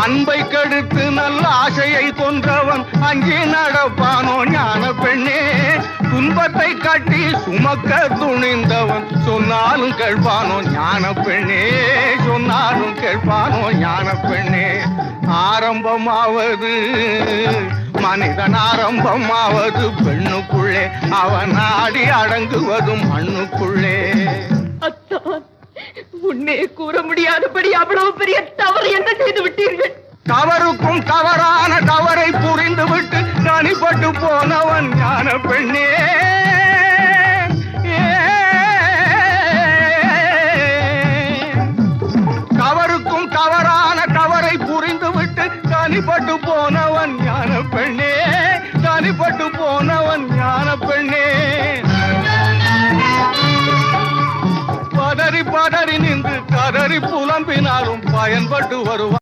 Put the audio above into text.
அன்பை கெடுத்து நல்ல ஆசையை கொன்றவன் அங்கே நடப்பானோ ஞான பெண்ணே. துன்பத்தை கட்டி சுமக்க துணிந்தவன் சொன்னாலும் கேட்பானோ ஞான பெண்ணே, சொன்னாலும் கேட்பானோ ஞான பெண்ணே. ஆரம்பமாவது மனிதன், ஆரம்பமாவது பெண்ணுக்குள்ளே, அவன் ஆடி அடங்குவதும் மண்ணுக்குள்ளே. அத்தான், உன்னே கூற முடியாதபடி அவ்வளவு பெரிய தவறு என்ன செய்து விட்டீர்கள்? தவறுக்கும் தவறான தவறை புரிந்துவிட்டு தனிப்பட்டு போனவன் ஞான பெண்ணே. தவறுக்கும் தவறான தவறை புரிந்துவிட்டு தனிப்பட்டு போனவன் ஞான பெண்ணே, தனிப்பட்டு போனவன் ஞான பெண்ணே. பதறி பதறி நின்று கதறி புலம்பினாலும் பயன்பட்டு வருவான்.